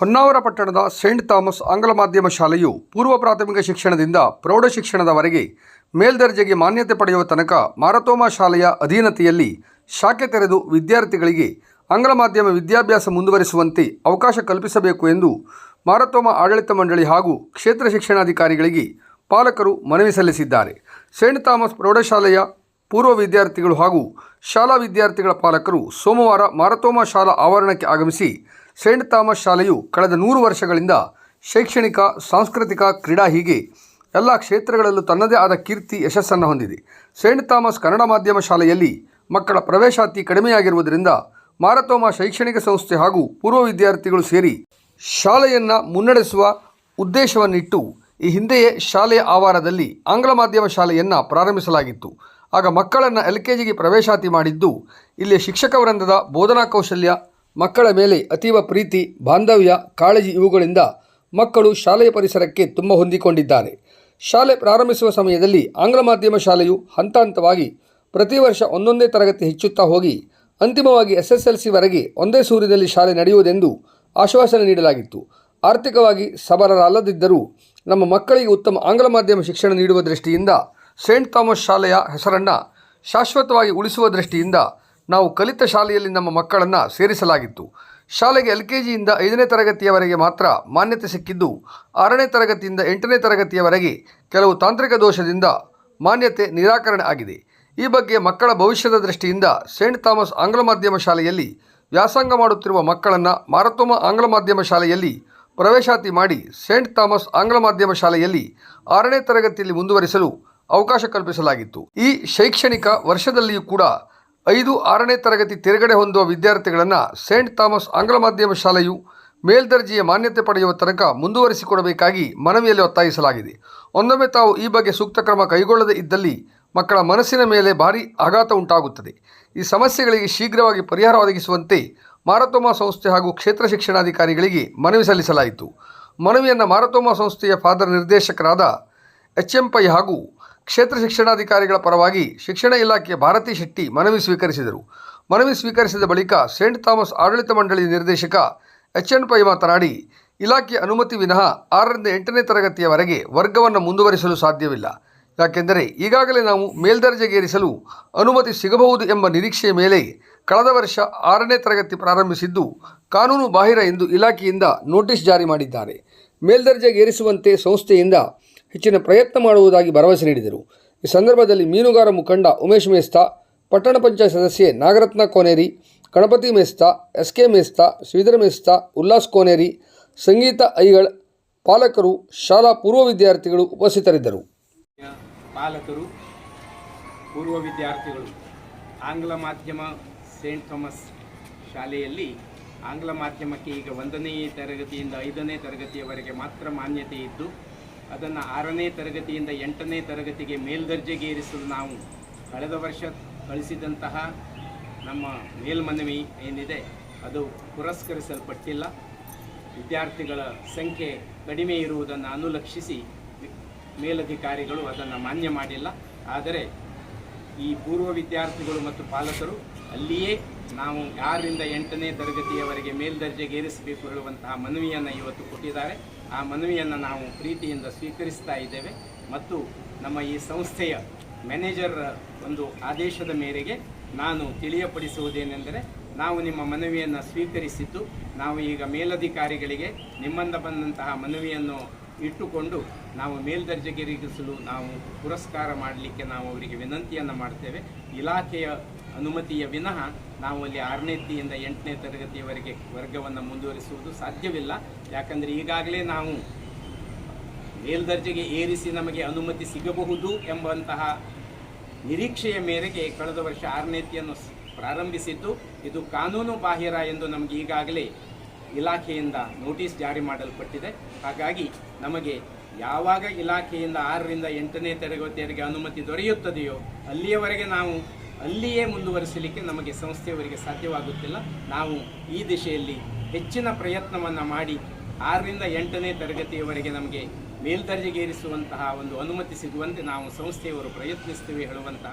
ಹೊನ್ನಾವರ ಪಟ್ಟಣದ Saint Thomas ಆಂಗ್ಲ ಮಾಧ್ಯಮ ಶಾಲೆಯು ಪೂರ್ವ ಪ್ರಾಥಮಿಕ ಶಿಕ್ಷಣದಿಂದ ಪ್ರೌಢ ಶಿಕ್ಷಣದವರೆಗೆ ಮೇಲ್ದರ್ಜೆಗೆ ಮಾನ್ಯತೆ ಪಡೆಯುವ ತನಕ ಮಾರತೋಮ ಶಾಲೆಯ ಅಧೀನತೆಯಲ್ಲಿ ಶಾಖೆ ತೆರೆದು ವಿದ್ಯಾರ್ಥಿಗಳಿಗೆ ಆಂಗ್ಲ ಮಾಧ್ಯಮ ವಿದ್ಯಾಭ್ಯಾಸ ಮುಂದುವರಿಸುವಂತೆ ಅವಕಾಶ ಕಲ್ಪಿಸಬೇಕು ಎಂದು ಮಾರತೋಮ ಆಡಳಿತ ಮಂಡಳಿ ಹಾಗೂ ಕ್ಷೇತ್ರ ಶಿಕ್ಷಣಾಧಿಕಾರಿಗಳಿಗೆ ಪಾಲಕರು ಮನವಿ ಸಲ್ಲಿಸಿದ್ದಾರೆ. ಸೇಂಟ್ ಥಾಮಸ್ ಪ್ರೌಢಶಾಲೆಯ ಪೂರ್ವ ವಿದ್ಯಾರ್ಥಿಗಳು ಹಾಗೂ ಶಾಲಾ ವಿದ್ಯಾರ್ಥಿಗಳ ಪಾಲಕರು ಸೋಮವಾರ ಮಾರತೋಮ ಶಾಲಾ ಆವರಣಕ್ಕೆ ಆಗಮಿಸಿ ಸೇಂಟ್ ಥಾಮಸ್ ಶಾಲೆಯು ಕಳೆದ 100 ವರ್ಷಗಳಿಂದ ಶೈಕ್ಷಣಿಕ, ಸಾಂಸ್ಕೃತಿಕ, ಕ್ರೀಡಾ ಹೀಗೆ ಎಲ್ಲ ಕ್ಷೇತ್ರಗಳಲ್ಲೂ ತನ್ನದೇ ಆದ ಕೀರ್ತಿ ಯಶಸ್ಸನ್ನು ಹೊಂದಿದೆ. ಸೇಂಟ್ ಥಾಮಸ್ ಕನ್ನಡ ಮಾಧ್ಯಮ ಶಾಲೆಯಲ್ಲಿ ಮಕ್ಕಳ ಪ್ರವೇಶಾತಿ ಕಡಿಮೆಯಾಗಿರುವುದರಿಂದ ಮಾರತೋಮ ಶೈಕ್ಷಣಿಕ ಸಂಸ್ಥೆ ಹಾಗೂ ಪೂರ್ವ ವಿದ್ಯಾರ್ಥಿಗಳು ಸೇರಿ ಶಾಲೆಯನ್ನು ಮುನ್ನಡೆಸುವ ಉದ್ದೇಶವನ್ನಿಟ್ಟು ಈ ಹಿಂದೆಯೇ ಶಾಲೆಯ ಆವರಣದಲ್ಲಿ ಆಂಗ್ಲ ಮಾಧ್ಯಮ ಶಾಲೆಯನ್ನು ಪ್ರಾರಂಭಿಸಲಾಗಿತ್ತು. ಆಗ ಮಕ್ಕಳನ್ನು LKGಗೆ ಪ್ರವೇಶಾತಿ ಮಾಡಿದ್ದು ಇಲ್ಲಿ ಶಿಕ್ಷಕ ವೃಂದದ ಬೋಧನಾ ಕೌಶಲ್ಯ, ಮಕ್ಕಳ ಮೇಲೆ ಅತೀವ ಪ್ರೀತಿ, ಬಾಂಧವ್ಯ, ಕಾಳಜಿ ಇವುಗಳಿಂದ ಮಕ್ಕಳು ಶಾಲೆಯ ಪರಿಸರಕ್ಕೆ ತುಂಬ ಹೊಂದಿಕೊಂಡಿದ್ದಾರೆ. ಶಾಲೆ ಪ್ರಾರಂಭಿಸುವ ಸಮಯದಲ್ಲಿ ಆಂಗ್ಲ ಮಾಧ್ಯಮ ಶಾಲೆಯು ಹಂತ ಹಂತವಾಗಿ ಪ್ರತಿ ವರ್ಷ ಒಂದೊಂದೇ ತರಗತಿ ಹೆಚ್ಚುತ್ತಾ ಹೋಗಿ ಅಂತಿಮವಾಗಿ SSLCವರೆಗೆ ಒಂದೇ ಸೂರಿನಲ್ಲಿ ಶಾಲೆ ನಡೆಯುವುದೆಂದು ಆಶ್ವಾಸನೆ ನೀಡಲಾಗಿತ್ತು. ಆರ್ಥಿಕವಾಗಿ ಸಬಲರಲ್ಲದಿದ್ದರೂ ನಮ್ಮ ಮಕ್ಕಳಿಗೆ ಉತ್ತಮ ಆಂಗ್ಲ ಮಾಧ್ಯಮ ಶಿಕ್ಷಣ ನೀಡುವ ದೃಷ್ಟಿಯಿಂದ ಸೇಂಟ್ ಥಾಮಸ್ ಶಾಲೆಯ ಹೆಸರನ್ನು ಶಾಶ್ವತವಾಗಿ ಉಳಿಸುವ ದೃಷ್ಟಿಯಿಂದ ನಾವು ಕಲಿತ ಶಾಲೆಯಲ್ಲಿ ನಮ್ಮ ಮಕ್ಕಳನ್ನು ಸೇರಿಸಲಾಗಿತ್ತು. ಶಾಲೆಗೆ LKGಯಿಂದ 5ನೇ ತರಗತಿಯವರೆಗೆ ಮಾತ್ರ ಮಾನ್ಯತೆ ಸಿಕ್ಕಿದ್ದು 6ನೇ ತರಗತಿಯಿಂದ 8ನೇ ತರಗತಿಯವರೆಗೆ ಕೆಲವು ತಾಂತ್ರಿಕ ದೋಷದಿಂದ ಮಾನ್ಯತೆ ನಿರಾಕರಣೆ ಆಗಿದೆ. ಈ ಬಗ್ಗೆ ಮಕ್ಕಳ ಭವಿಷ್ಯದ ದೃಷ್ಟಿಯಿಂದ ಸೇಂಟ್ ಥಾಮಸ್ ಆಂಗ್ಲ ಮಾಧ್ಯಮ ಶಾಲೆಯಲ್ಲಿ ವ್ಯಾಸಂಗ ಮಾಡುತ್ತಿರುವ ಮಕ್ಕಳನ್ನು ಮಾರತೋಮ ಆಂಗ್ಲ ಮಾಧ್ಯಮ ಶಾಲೆಯಲ್ಲಿ ಪ್ರವೇಶಾತಿ ಮಾಡಿ ಸೇಂಟ್ ಥಾಮಸ್ ಆಂಗ್ಲ ಮಾಧ್ಯಮ ಶಾಲೆಯಲ್ಲಿ 6ನೇ ತರಗತಿಯಲ್ಲಿ ಮುಂದುವರಿಸಲು ಅವಕಾಶ ಕಲ್ಪಿಸಲಾಗಿತ್ತು. ಈ ಶೈಕ್ಷಣಿಕ ವರ್ಷದಲ್ಲಿಯೂ ಕೂಡ 5-6ನೇ ತರಗತಿ ತೇರ್ಗಡೆ ಹೊಂದುವ ವಿದ್ಯಾರ್ಥಿಗಳನ್ನು ಸೇಂಟ್ ಥಾಮಸ್ ಆಂಗ್ಲ ಮಾಧ್ಯಮ ಶಾಲೆಯು ಮೇಲ್ದರ್ಜೆಯ ಮಾನ್ಯತೆ ಪಡೆಯುವ ತನಕ ಮುಂದುವರಿಸಿಕೊಡಬೇಕಾಗಿ ಮನವಿಯಲ್ಲಿ ಒತ್ತಾಯಿಸಲಾಗಿದೆ. ಒಂದೊಮ್ಮೆ ತಾವು ಈ ಬಗ್ಗೆ ಸೂಕ್ತ ಕ್ರಮ ಕೈಗೊಳ್ಳದೇ ಇದ್ದಲ್ಲಿ ಮಕ್ಕಳ ಮನಸ್ಸಿನ ಮೇಲೆ ಭಾರೀ ಆಘಾತ ಉಂಟಾಗುತ್ತದೆ. ಈ ಸಮಸ್ಯೆಗಳಿಗೆ ಶೀಘ್ರವಾಗಿ ಪರಿಹಾರ ಒದಗಿಸುವಂತೆ ಮಾರತೋಮ ಸಂಸ್ಥೆ ಹಾಗೂ ಕ್ಷೇತ್ರ ಶಿಕ್ಷಣಾಧಿಕಾರಿಗಳಿಗೆ ಮನವಿ ಸಲ್ಲಿಸಲಾಯಿತು. ಮನವಿಯನ್ನು ಮಾರತೋಮ ಸಂಸ್ಥೆಯ ಫಾದರ್ ನಿರ್ದೇಶಕರಾದ HM ಪೈ ಹಾಗೂ ಕ್ಷೇತ್ರ ಶಿಕ್ಷಣಾಧಿಕಾರಿಗಳ ಪರವಾಗಿ ಶಿಕ್ಷಣ ಇಲಾಖೆಯ ಭಾರತಿ ಶೆಟ್ಟಿ ಮನವಿ ಸ್ವೀಕರಿಸಿದರು. ಮನವಿ ಸ್ವೀಕರಿಸಿದ ಬಳಿಕ ಸೇಂಟ್ ಥಾಮಸ್ ಆಡಳಿತ ಮಂಡಳಿ ನಿರ್ದೇಶಕ HN ಪೈ ಮಾತನಾಡಿ, ಇಲಾಖೆಯ ಅನುಮತಿ ವಿನಃ 6ರಿಂದ 8ನೇ ತರಗತಿಯವರೆಗೆ ವರ್ಗವನ್ನು ಮುಂದುವರಿಸಲು ಸಾಧ್ಯವಿಲ್ಲ. ಯಾಕೆಂದರೆ ಈಗಾಗಲೇ ನಾವು ಮೇಲ್ದರ್ಜೆಗೇರಿಸಲು ಅನುಮತಿ ಸಿಗಬಹುದು ಎಂಬ ನಿರೀಕ್ಷೆಯ ಮೇಲೆ ಕಳೆದ ವರ್ಷ 6ನೇ ತರಗತಿ ಪ್ರಾರಂಭಿಸಿದ್ದು ಕಾನೂನು ಬಾಹಿರ ಎಂದು ಇಲಾಖೆಯಿಂದ ನೋಟಿಸ್ ಜಾರಿ ಮಾಡಿದ್ದಾರೆ. ಮೇಲ್ದರ್ಜೆಗೇರಿಸುವಂತೆ ಸಂಸ್ಥೆಯಿಂದ ಹೆಚ್ಚಿನ ಪ್ರಯತ್ನ ಮಾಡುವುದಾಗಿ ಭರವಸೆ ನೀಡಿದರು. ಈ ಸಂದರ್ಭದಲ್ಲಿ ಮೀನುಗಾರ ಮುಖಂಡ ಉಮೇಶ್ ಮೇಸ್ತಾ, ಪಟ್ಟಣ ಪಂಚಾಯತ್ ಸದಸ್ಯೆ ನಾಗರತ್ನ ಕೋನೇರಿ, ಗಣಪತಿ ಮೇಸ್ತಾ, SK ಮೇಸ್ತಾ, ಶ್ರೀಧರ ಮೇಸ್ತಾ, ಉಲ್ಲಾಸ್ ಕೋನೇರಿ, ಸಂಗೀತ ಐಗಳ್, ಪಾಲಕರು, ಶಾಲಾ ಪೂರ್ವ ವಿದ್ಯಾರ್ಥಿಗಳು ಉಪಸ್ಥಿತರಿದ್ದರು. ಪಾಲಕರು, ಪೂರ್ವ ವಿದ್ಯಾರ್ಥಿಗಳು, ಆಂಗ್ಲ ಮಾಧ್ಯಮ ಸೇಂಟ್ ಥಾಮಸ್ ಶಾಲೆಯಲ್ಲಿ ಆಂಗ್ಲ ಮಾಧ್ಯಮಕ್ಕೆ ಈಗ 1ನೇ ತರಗತಿಯಿಂದ 5ನೇ ತರಗತಿಯವರೆಗೆ ಮಾತ್ರ ಮಾನ್ಯತೆ ಇದ್ದು ಅದನ್ನು 6ನೇ ತರಗತಿಯಿಂದ 8ನೇ ತರಗತಿಗೆ ಮೇಲ್ದರ್ಜೆಗೇರಿಸಲು ನಾವು ಕಳೆದ ವರ್ಷ ಕಳಿಸಿದಂತಹ ನಮ್ಮ ಮೇಲ್ಮನವಿ ಏನಿದೆ ಅದು ಪುರಸ್ಕರಿಸಲ್ಪಟ್ಟಿಲ್ಲ. ವಿದ್ಯಾರ್ಥಿಗಳ ಸಂಖ್ಯೆ ಕಡಿಮೆ ಇರುವುದನ್ನು ಅನುಲಕ್ಷಿಸಿ ಮೇಲಧಿಕಾರಿಗಳು ಅದನ್ನು ಮಾನ್ಯ ಮಾಡಿಲ್ಲ. ಆದರೆ ಈ ಪೂರ್ವ ವಿದ್ಯಾರ್ಥಿಗಳು ಮತ್ತು ಪಾಲಕರು ಅಲ್ಲಿಯೇ ನಾವು 6ರಿಂದ 8ನೇ ತರಗತಿಯವರೆಗೆ ಮೇಲ್ದರ್ಜೆಗೇರಿಸಬೇಕು ಹೇಳುವಂತಹ ಮನವಿಯನ್ನು ಇವತ್ತು ಕೊಟ್ಟಿದ್ದಾರೆ. ಆ ಮನವಿಯನ್ನು ನಾವು ಪ್ರೀತಿಯಿಂದ ಸ್ವೀಕರಿಸ್ತಾ ಇದ್ದೇವೆ ಮತ್ತು ನಮ್ಮ ಈ ಸಂಸ್ಥೆಯ ಮ್ಯಾನೇಜರ್ ಒಂದು ಆದೇಶದ ಮೇರೆಗೆ ನಾನು ತಿಳಿಯಪಡಿಸುವುದೇನೆಂದರೆ, ನಾವು ನಿಮ್ಮ ಮನವಿಯನ್ನು ಸ್ವೀಕರಿಸಿದ್ದು ನಾವು ಈಗ ಮೇಲಧಿಕಾರಿಗಳಿಗೆ ನಿಮ್ಮಿಂದ ಬಂದಂತಹ ಮನವಿಯನ್ನು ಇಟ್ಟುಕೊಂಡು ನಾವು ಮೇಲ್ದರ್ಜೆಗೇರಿಸಲು ನಾವು ಪುರಸ್ಕಾರ ಮಾಡಲಿಕ್ಕೆ ನಾವು ಅವರಿಗೆ ವಿನಂತಿಯನ್ನು ಮಾಡ್ತೇವೆ. ಇಲಾಖೆಯ ಅನುಮತಿಯ ವಿನಃ ನಾವು ಅಲ್ಲಿ 6ನೇದಿಂದ 8ನೇ ತರಗತಿಯವರೆಗೆ ವರ್ಗವನ್ನು ಮುಂದುವರಿಸುವುದು ಸಾಧ್ಯವಿಲ್ಲ. ಯಾಕಂದರೆ ಈಗಾಗಲೇ ನಾವು ಮೇಲ್ದರ್ಜೆಗೆ ಏರಿಸಿ ನಮಗೆ ಅನುಮತಿ ಸಿಗಬಹುದು ಎಂಬಂತಹ ನಿರೀಕ್ಷೆಯ ಮೇರೆಗೆ ಕಳೆದ ವರ್ಷ 6ನೇತಿಯನ್ನು ಪ್ರಾರಂಭಿಸಿದ್ದು ಇದು ಕಾನೂನು ಬಾಹಿರ ಎಂದು ನಮಗೆ ಈಗಾಗಲೇ ಇಲಾಖೆಯಿಂದ ನೋಟಿಸ್ ಜಾರಿ ಮಾಡಲ್ಪಟ್ಟಿದೆ. ಹಾಗಾಗಿ ನಮಗೆ ಯಾವಾಗ ಇಲಾಖೆಯಿಂದ 6ರಿಂದ 8ನೇ ತರಗತಿಯವರೆಗೆ ಅನುಮತಿ ದೊರೆಯುತ್ತದೆಯೋ ಅಲ್ಲಿಯವರೆಗೆ ನಾವು ಅಲ್ಲಿಯೇ ಮುಂದುವರಿಸಲಿಕ್ಕೆ ನಮಗೆ ಸಂಸ್ಥೆಯವರಿಗೆ ಸಾಧ್ಯವಾಗುತ್ತಿಲ್ಲ. ನಾವು ಈ ದಿಶೆಯಲ್ಲಿ ಹೆಚ್ಚಿನ ಪ್ರಯತ್ನವನ್ನು ಮಾಡಿ 6ರಿಂದ 8ನೇ ತರಗತಿಯವರೆಗೆ ನಮಗೆ ಮೇಲ್ದರ್ಜೆಗೇರಿಸುವಂತಹ ಒಂದು ಅನುಮತಿ ಸಿಗುವಂತೆ ನಾವು ಸಂಸ್ಥೆಯವರು ಪ್ರಯತ್ನಿಸ್ತೇವೆ ಹೇಳುವಂತಹ